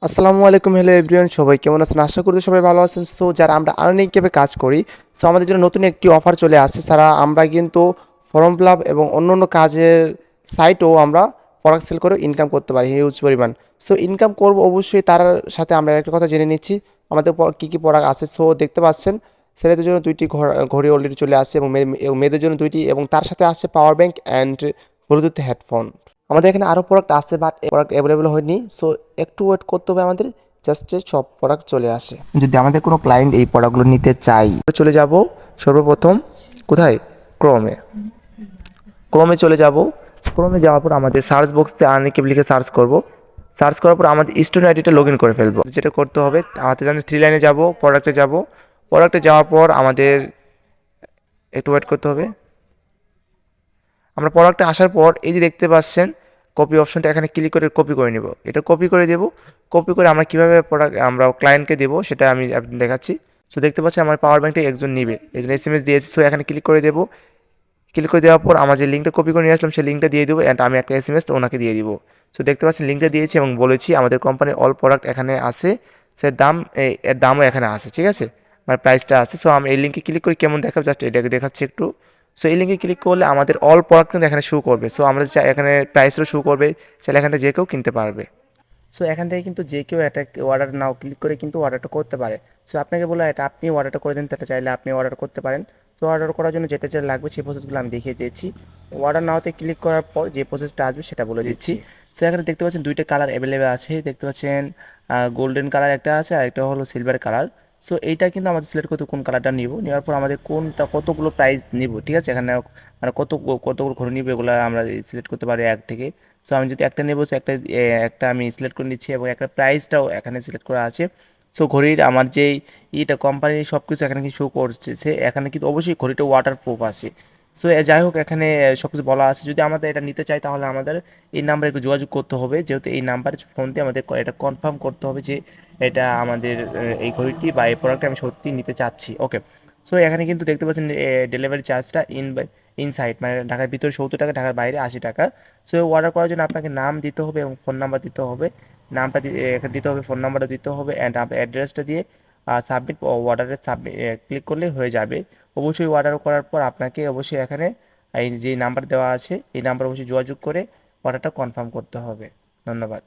আসসালামু আলাইকুম, hello everyone, সবাই কেমন আছেন? আশা করি সবাই ভালো আছেন। সো যারা আমরা আর্নিং ক্যাপে কাজ করি, সো আমাদের জন্য নতুন একটি অফার চলে আসছে। সারা আমরা কিন্তু ফর্ম ফিল আপ এবং অন্য অন্য কাজের সাইটও আমরা প্রোডাক্ট সেল করে ইনকাম করতে পারি হিউজ পরিমাণ। সো ইনকাম করব অবশ্যই, তার সাথে আমরা একটা কথা জেনে নিচ্ছি আমাদের কী কী প্রোডাক্ট আছে। সো দেখতে পাচ্ছেন ছেলেদের জন্য দুইটি ঘড়ি অলরেডি চলে আসছে এবং মেয়েদের জন্য দুইটি, এবং তার সাথে আসছে power bank and Bluetooth headphone. আমাদের এখানে আরও প্রোডাক্ট আছে, বাট প্রোডাক্ট অ্যাভেলেবল হয়নি। সো একটু ওয়েট করতে হবে আমাদের, জাস্ট সব প্রোডাক্ট চলে আসে। যদি আমাদের কোনো ক্লায়েন্ট এই প্রোডাক্টগুলো নিতে চাই, চলে যাব সর্বপ্রথম কোথায়, ক্রোমে। ক্রোমে চলে যাব। ক্রোমে যাওয়ার পর আমাদের সার্চ বক্সে আর্নিকেপ লিখে সার্চ করব। সার্চ করার পর আমাদের স্টুডেন্ট আইডিটা লগ ইন করে ফেলবো। যেটা করতে হবে, আমাদের জানেন থ্রি লাইনে যাব, প্রোডাক্টে যাব। প্রোডাক্টে যাওয়ার পর আমাদের একটু ওয়েট করতে হবে। আমরা প্রোডাক্টে আসার পর এই যে দেখতে পাচ্ছেন কপি অপশনটা, এখানে ক্লিক করে কপি করে নেব। এটা কপি করে দেব। কপি করে আমরা কীভাবে প্রোডাক্ট আমরা ক্লায়েন্টকে দেবো সেটা আমি দেখাচ্ছি। সো দেখতে পাচ্ছি আমার পাওয়ার ব্যাংকটা একজন নেবে, একজন এসএমএস দিয়েছি। সো এখানে ক্লিক করে দেবো। ক্লিক করে দেওয়ার পর আমার যে লিঙ্কটা কপি করে নিয়ে আসলাম সেই লিঙ্কটা দিয়ে দেবো, অ্যান্ড আমি একটা এসএমএস ওনাকে দিয়ে দিব। সো দেখতে পাচ্ছেন লিঙ্কটা দিয়েছি এবং বলেছি আমাদের কোম্পানির অল প্রোডাক্ট এখানে আছে, সে দাম এর দামও এখানে আছে, ঠিক আছে, মানে প্রাইসটা আছে। সো আমি এই লিঙ্কে ক্লিক করে কেমন দেখাবো জাস্ট এটাকে দেখাচ্ছি একটু। সো এই লিঙ্কে ক্লিক করলে আমাদের অল প্রোডাক্ট কিন্তু এখানে শো করবে। সো আমরা এখানে প্রাইসও শো করবে, সেটা এখান থেকে যে কেউ কিনতে পারবে। সো এখান থেকে কিন্তু যে কেউ এটা অর্ডার নাও ক্লিক করে কিন্তু অর্ডারটা করতে পারে। সো আপনাকে বলে এটা আপনি অর্ডারটা করে দিন, তাহলে চাইলে আপনি অর্ডার করতে পারেন। সো অর্ডার করার জন্য যেটা যেটা লাগবে সেই প্রসেসগুলো আমি দেখিয়ে দিচ্ছি। অর্ডার নাওতে ক্লিক করার পর যে প্রসেসটা আসবে সেটা বলে দিচ্ছি। সো এখানে দেখতে পাচ্ছেন দুইটা কালার অ্যাভেলেবেল আছে। দেখতে পাচ্ছেন গোল্ডেন কালার একটা আছে আর একটা হলো সিলভার কালার। সো এইটা কিন্তু আমাদের সিলেক্ট করতে কোন কালারটা নিব, নেওয়ার পর আমাদের কোনটা কতগুলো প্রাইস নিব, ঠিক আছে, এখানে মানে কতগুলো ঘরে নিব এগুলো আমরা সিলেক্ট করতে পারি এক থেকে। সো আমি যদি একটা নেবো, সো একটা আমি সিলেক্ট করে নিচ্ছি এবং একটা প্রাইসটাও এখানে সিলেক্ট করা আছে। সো ঘড়ির আমার যেই কোম্পানির সব কিছু এখানে কি শো করছে, এখানে কিন্তু অবশ্যই ঘড়িটা ওয়াটারপ্রুফ আছে। সো যাই হোক, এখানে সব কিছু বলা আছে। যদি আমাদের এটা নিতে চাই তাহলে আমাদের এই নাম্বারে একটু যোগাযোগ করতে হবে, যেহেতু এই নাম্বারে ফোন দিয়ে আমাদের এটা কনফার্ম করতে হবে যে এটা আমাদের এই ঘড়িটি বা এই প্রোডাক্টটা আমি সত্যি নিতে চাচ্ছি। ওকে। সো এখানে কিন্তু দেখতে পাচ্ছেন ডেলিভারি চার্জটা ইনসাইড, মানে ঢাকার ভিতরে 70 টাকা, ঢাকার বাইরে 80 টাকা। সো অর্ডার করার জন্য আপনাকে নাম দিতে হবে এবং ফোন নাম্বার দিতে হবে। নামটা এখানে দিতে হবে, ফোন নাম্বারটা দিতে হবে, অ্যান্ড অ্যাড্রেসটা দিয়ে সাবমিট অর্ডারে সাবমিট ক্লিক করলে হয়ে যাবে। অবশ্যই অর্ডার করার পর আপনাকে অবশ্যই এখানে এই যে নাম্বার দেওয়া আছে এই নাম্বার অবশ্যই যোগাযোগ করে অর্ডারটা কনফার্ম করতে হবে। ধন্যবাদ।